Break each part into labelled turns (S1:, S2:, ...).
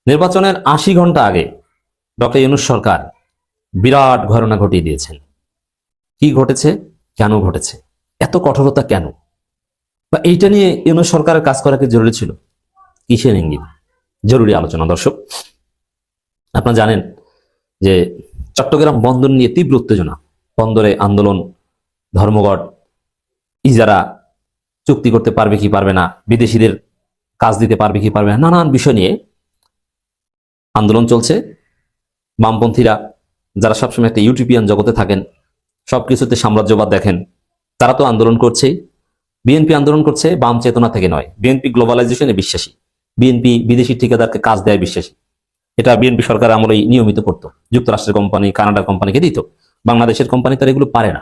S1: নির্বাচনের ৮০ ঘন্টা আগে ডক্টর ইউনূস সরকার বিরাট ঘটনা ঘটিয়ে দিয়েছেন। কি ঘটেছে, কেন ঘটেছে, এত কঠোরতা কেন, বা এইটা নিয়ে ইউনূস সরকারের কাজ করা কি জরুরি ছিল? কিসের ইঙ্গিত? জরুরি আলোচনা। দর্শক, আপনারা জানেন যে চট্টগ্রাম বন্দর নিয়ে তীব্র উত্তেজনা, বন্দরে আন্দোলন, ধর্মঘট, ইজারা চুক্তি করতে পারবে কি পারবে না, বিদেশিদের কাজ দিতে পারবে কি পারবে না, নানান বিষয় নিয়ে আন্দোলন চলছে। বামপন্থীরা, যারা সবসময় একটা ইউটোপিয়ান জগতে থাকেন, সবকিছুতে সাম্রাজ্যবাদ দেখেন, তারা তো আন্দোলন করছেই। বিএনপি আন্দোলন করছে বাম চেতনা থেকে নয়। বিএনপি গ্লোবালাইজেশনে বিশ্বাসী, বিএনপি বিদেশি ঠিকাদারকে কাজ দেয় বিশ্বাসী। এটা বিএনপি সরকার আমলেই নিয়মিত করতো। যুক্তরাষ্ট্রের কোম্পানি, কানাডার কোম্পানিকে দিত, বাংলাদেশের কোম্পানি তারা এগুলো পারে না,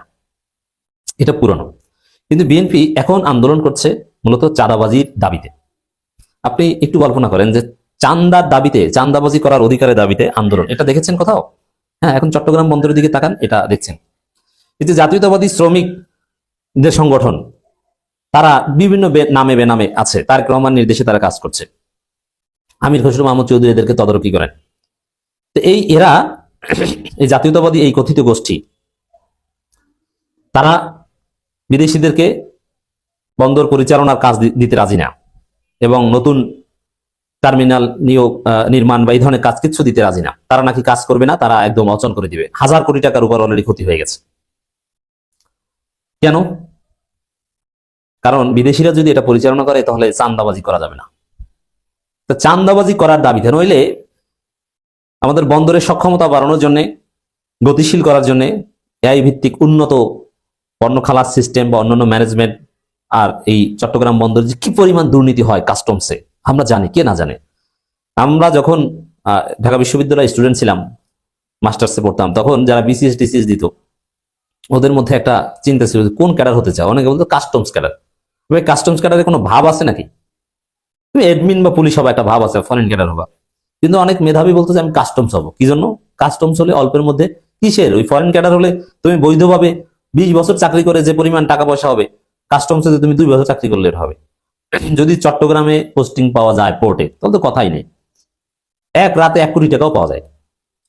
S1: এটা পুরনো। কিন্তু বিএনপি এখন আন্দোলন করছে মূলত চাঁদাবাজির দাবিতে। আপনি একটু কল্পনা করেন যে চাঁদার দাবিতে, চাঁদাবাজি করার অধিকারের দাবিতে আন্দোলন, এটা দেখেছেন কোথাও? হ্যাঁ, এখন চট্টগ্রাম বন্দরের দিকে তাকান, এটা দেখছেন। এই যে জাতীয়তাবাদী শ্রমিকদের সংগঠন, তারা বিভিন্ন নামে বেনামে আছে, তারেক রহমান নির্দেশে তারা কাজ করছে। আমির খসরু মাহমুদ চৌধুরী এদেরকে তদারকি করেন। তো এরা এই জাতীয়তাবাদী এই কথিত গোষ্ঠী, তারা বিদেশিদেরকে বন্দর পরিচালনার কাজ দিতে রাজি না, এবং নতুন টার্মিনাল নির্মাণ বা এই ধরনের কাজ কিছু দিতে রাজি না। তারা নাকি কাজ করবে না, তারা একদম অচল করে দিবে। 1000 কোটি টাকার উপর অলরেডি ক্ষতি হয়ে গেছে। কেন? কারণ বিদেশিরা যদি এটা পরিচালনা করে তাহলে চাঁদাবাজি করা যাবে না। তো চাঁদাবাজি করার দাবিতে, নইলে আমাদের বন্দরের সক্ষমতা বাড়ানোর জন্য, গতিশীল করার জন্য এআই ভিত্তিক উন্নত পণ্য খালাস সিস্টেম বা অন্যান্য ম্যানেজমেন্ট, আর এই চট্টগ্রাম বন্দরে যে কি পরিমাণ দুর্নীতি হয় কাস্টমসে, আমরা জানি, কে না জানে। আমরা যখন ঢাকা বিশ্ববিদ্যালয়ে স্টুডেন্ট ছিলাম, মাস্টার্সে পড়তাম, তখন যারা বিসিএস টিসিএস দিত, ওদের মধ্যে একটা চিন্তা ছিল কোন ক্যাডার হতে চাও। অনেকে বলতো কাস্টমস ক্যাডার। কাস্টমস ক্যাডারে কোনো ভাব আছে নাকি? তুমি এডমিন বা পুলিশ হবা, একটা ভাব আছে, ফরেন ক্যাডার হবা। কিন্তু অনেক মেধাবী বলতো যে আমি কাস্টমস হবো। কি জন্য? কাস্টমস হলে অল্পের মধ্যে, কিসের, ওই ফরেন ক্যাডার হলে তুমি বৈধভাবে 20 বছর চাকরি করে যে পরিমাণ টাকা পয়সা হবে, কাস্টমসে তুমি 2 বছর চাকরি করলে হবে। যদি চট্টগ্রামে পোস্টিং পাওয়া যায় পোর্টে, তাহলে তো কথাই নেই, এক রাতে 1 কোটি টাকাও পাওয়া যায়।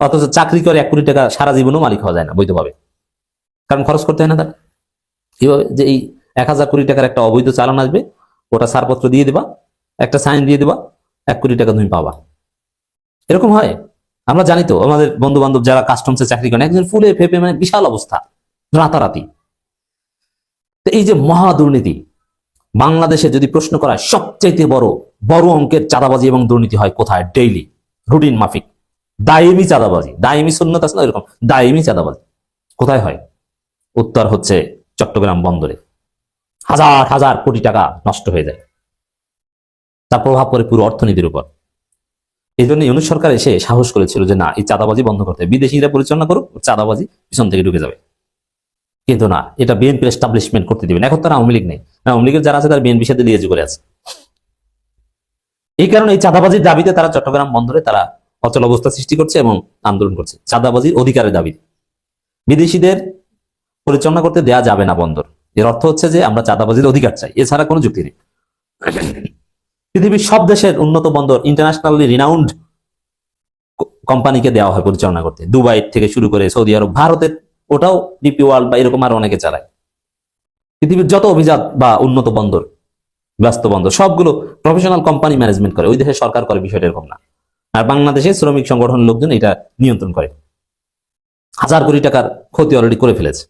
S1: অথচ চাকরি করে 1 কোটি টাকা সারা জীবনও মালিক হওয়া যায় না বৈধভাবে, কারণ খরচ করতে হয় না তার। কিভাবে যে এই 1000 কোটি টাকার একটা অবৈধ চালান আসবে, ওটা ছাড়পত্র দিয়ে দেবা, একটা সাইন দিয়ে দেবা, 1 কোটি টাকা তুমি পাবা। এরকম হয়। আমরা জানি তো, আমাদের বন্ধু বান্ধব যারা কাস্টমসে চাকরি করেন, একজন ফুলে ফেপে, মানে বিশাল অবস্থা, রাতারাতি। তো এই যে মহা দুর্নীতি, বাংলাদেশে যদি প্রশ্ন করা হয় সবচাইতে বড় বড় অঙ্কের চাঁদাবাজি এবং দুর্নীতি হয় কোথায়? ডেইলি, রুটিন মাফিক, দায়েমি চাঁদাবাজি, দায়েমি সুন্নত আছে না, এরকম দায়েমি চাঁদাবাজি কোথায় হয়? উত্তর হচ্ছে চট্টগ্রাম বন্দরে। হাজার হাজার কোটি টাকা নষ্ট হয়ে যায়, তার প্রভাব পড়ে পুরো অর্থনীতির উপর। এই জন্য ইউনূস সরকার এসে সাহস করেছিল যে না, এই চাঁদাবাজি বন্ধ করতে হবে, বিদেশিরা পরিচালনা করুক, চাঁদাবাজি পিছন থেকে ঢুকে যাবে। কিন্তু না, এটা বিএনপি এস্টাবলিশমেন্ট করতে দিবেন। এখন তারা আওয়ামী লীগ নেই, আওয়ামী লীগের যারা আছে তারা বিএনপির সাথে লিয়েজ করে আছে। এই কারণে এই চাঁদাবাজির দাবিতে তারা চট্টগ্রাম বন্দরে তারা অচল অবস্থা সৃষ্টি করছে এবং আন্দোলন করছে চাঁদাবাজির অধিকারের দাবিতে। বিদেশিদের পরিচালনা করতে দেয়া যাবে না বন্দর, এর অর্থ হচ্ছে যে আমরা চাঁদাবাজির অধিকার চাই, এছাড়া কোনো যুক্তি নেই। পৃথিবীর সব দেশের উন্নত বন্দর ইন্টারন্যাশনালি রিনাউন্ড কোম্পানিকে দেওয়া হয় পরিচালনা করতে, দুবাই থেকে শুরু করে সৌদি আরব, ভারতের ওটাও ডিপি ওয়ার্ল্ড বা এরকম আরো অনেকে চালায়। পৃথিবীর যত অভিজাত বা উন্নত বন্দর, ব্যস্ত বন্দর, সবগুলো প্রফেশনাল কোম্পানি ম্যানেজমেন্ট করে, ওই দেশের সরকার করে, বিষয়টা এরকম না। আর বাংলাদেশে শ্রমিক সংগঠনের লোকজন এটা নিয়ন্ত্রণ করে। 1000 কোটি টাকার ক্ষতি অলরেডি করে ফেলেছে।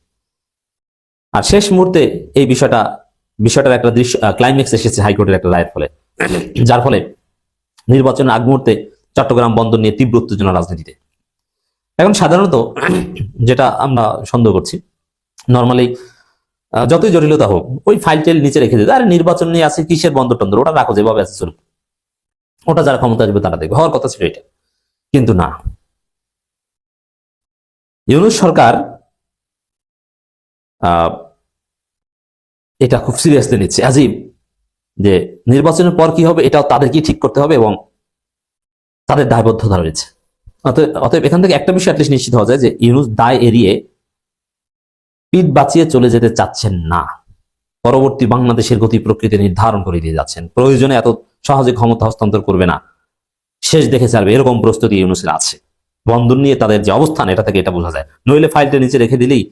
S1: আর শেষ মুহূর্তে এই বিষয়টার একটা দৃশ্য, ক্লাইম্যাক্স এসেছে হাইকোর্টের একটা রায়ের ফলে, যার ফলে নির্বাচনের আগ মুহূর্তে চট্টগ্রাম বন্দর নিয়ে তীব্র উত্তেজনা রাজনীতিতে। এখন সাধারণত যেটা আমরা সন্দেহ করছি, নর্মালি যতই জটিলতা হোক, ওই ফাইল টেল নিচে রেখে দিতে, আরে নির্বাচন নিয়ে আছে, কিসের বন্দর টন্দর, ওটা রাখো যেভাবে আছে চলুক, ওটা যারা ক্ষমতা আসবে তারা দেখবে, হওয়ার কথা ছিল এটা। কিন্তু না, ইউনূস সরকার এটা খুব সিরিয়াসলি নিচ্ছে। আজিব যে নির্বাচনের পর কি হবে এটাও তাদেরকে ঠিক করতে হবে এবং তাদের দায়বদ্ধতা রয়েছে। অতএব এখান থেকে একটা বিষয় অ্যাটলিস্ট নিশ্চিত হওয়া যায় যে ইউনূস দায় এড়িয়ে পিঠ বাঁচিয়ে চলে যেতে চাচ্ছেন না, পরবর্তী বাংলাদেশের গতি প্রকৃতি নির্ধারণ করে দিয়ে যাচ্ছেন। প্রয়োজনে এত সহজে ক্ষমতা হস্তান্তর করবে না, শেষ দেখে ছাড়বে এরকম প্রস্তুতি ইউনূসের আছে। বন্দর নিয়ে তাদের যে অবস্থান এটা থেকে এটা বোঝা যায়। নইলে ফাইলটা নিচে রেখে দিলেই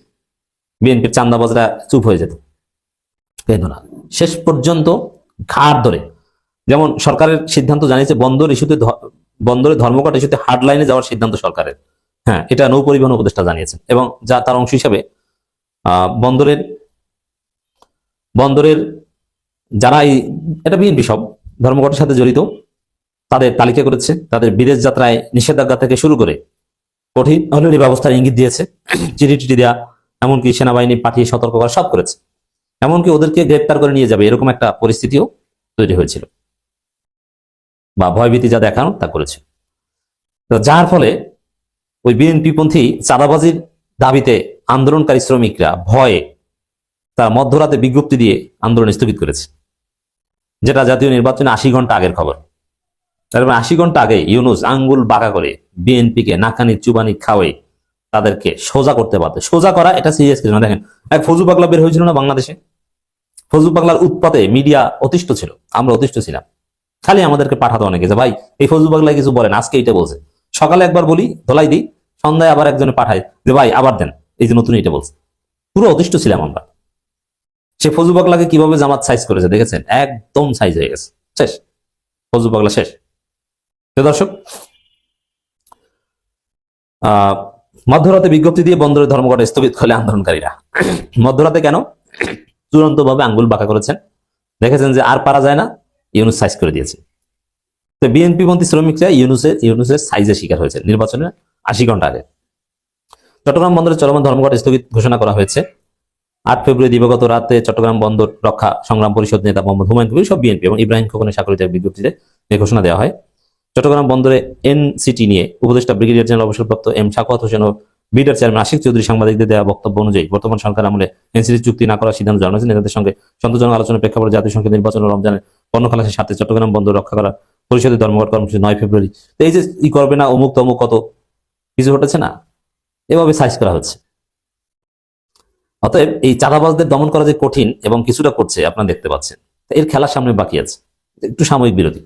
S1: বিএনপির চান্দাবাজরা চুপ হয়ে যেত, কিন্তু না, শেষ পর্যন্ত ঘাড় ধরে, যেমন সরকারের সিদ্ধান্ত জানিয়েছে বন্দরে ধর্মঘট ইস্যুতে হার্ড লাইনে যাওয়ার সিদ্ধান্ত সরকারের। হ্যাঁ, এটা নৌ পরিবহন উপদেষ্টা জানিয়েছেন, এবং যা তার অংশ হিসাবে বন্দরের বন্দরের যারা এটা বিএনপি সব ধর্মঘটের সাথে জড়িত তাদের তালিকা করেছে, তাদের বিদেশ যাত্রায় নিষেধাজ্ঞা থেকে শুরু করে কঠিন অলরেডি ব্যবস্থার ইঙ্গিত দিয়েছে, চিঠি টিটি দেওয়া, এমনকি সেনাবাহিনী পাঠিয়ে সতর্ক করা সব করেছে, এমনকি ওদেরকে গ্রেপ্তার করে নিয়ে যাবে এরকম একটা পরিস্থিতিও তৈরি হয়েছিল, বা ভয়ভীতি যা দেখানো তা করেছে। তো যার ফলে ওই বিএনপি পন্থী চাঁদাবাজির দাবিতে আন্দোলনকারী শ্রমিকরা ভয়ে তার মধ্যরাতে বিজ্ঞপ্তি দিয়ে আন্দোলন স্থগিত করেছে, যেটা জাতীয় নির্বাচনে 80 ঘন্টা আগের খবর। তার মানে 80 ঘন্টা আগে ইউনূস আঙ্গুল বাঁকা করে বিএনপিকে নাকানি চুবানি খাওয়াই তাদেরকে সোজা করতে পারত। সোজা করা এটা সিরিয়াস কিছু না। দেখেন, এক ফজু পাগলা বের হয়েছিল না বাংলাদেশে, ফজু পাগলার উৎপাতে মিডিয়া অতিষ্ঠ ছিল, আমরা অতিষ্ঠ ছিলাম। খালি আমাদেরকে পাঠাতো অনেকে যে ভাই এই ফজু পাগলা কিছু বলেন, আজকে এটা বলছে, সকালে একবার বলি ধলাই দিই, সন্ধ্যায় আবার একজনে পাঠায় যে ভাই আবার দেন, এই যে নতুন এটা বলছে। পুরো অতিষ্ঠ ছিলাম আমরা। সে ফজু পাগলাকে কিভাবে জামাত সাইজ করেছে দেখেছেন, একদম সাইজ হয়ে গেছে, শেষ, ফজু পাগলা শেষ। দর্শক, মধ্যরাতে বিজ্ঞপ্তি দিয়ে বন্দরের ধর্মঘট স্থগিত করলে আন্দোলনকারীরা। মধ্যরাতে কেন? চূড়ান্ত ভাবে আঙ্গুল বাঁকা করেছেন, দেখেছেন যে আর পারা যায় না, ইউনূস সাইজ করে দিয়েছে। তো বিএনপি পন্থী শ্রমিকরা ইউনূসের সাইজে শিকার হয়েছে নির্বাচনের 80 ঘন্টা আগে। চট্টগ্রাম বন্দরে চলমান ধর্মঘট স্থগিত ঘোষণা করা হয়েছে। 8 ফেব্রুয়ারি দিবাগত রাতে চট্টগ্রাম বন্দর রক্ষা সংগ্রাম পরিষদ নেতা মোহাম্মদ হুমায়ুন কবির, সব বিএনপি এবং ইব্রাহিম খোকনের স্বাক্ষরিত বিজ্ঞপ্তিতে এই ঘোষণা দেওয়া হয়। চট্টগ্রাম বন্দরে এনসিটি নিয়ে উপদেষ্টা ব্রিগেডিয়ার জেনারেল অবসরপ্রাপ্ত এম সাখাওয়াত হোসেন ও বিডার চেয়ারম্যান আশিক চৌধুরী সাংবাদিকদের দেওয়া বক্তব্য অনুযায়ী বর্তমান সরকার আমলে এনসিটি চুক্তি না করার সিদ্ধান্ত জানানো হয়েছে। নেতাদের সঙ্গে সন্তোষজনক আলোচনার প্রেক্ষাপটে জাতীয় সংসদ নির্বাচন ও রমজানের পণ্য খালাসের সাথে চট্টগ্রাম বন্দর রক্ষা করা পরিষদের ধর্মঘট কর্মসূচি 9 ফেব্রুয়ারি। তো এই যে ই করবে না, অমুক তমুক কত কিছু ঘটেছে না, এভাবে সাইজ করা হচ্ছে। অতএব এই চাঁদাবাজদের দমন করা যে কঠিন এবং কিছুটা করছে আপনারা দেখতে পাচ্ছেন, এর খেলার সামনে বাকি আছে। একটু সাময়িক বিরতি।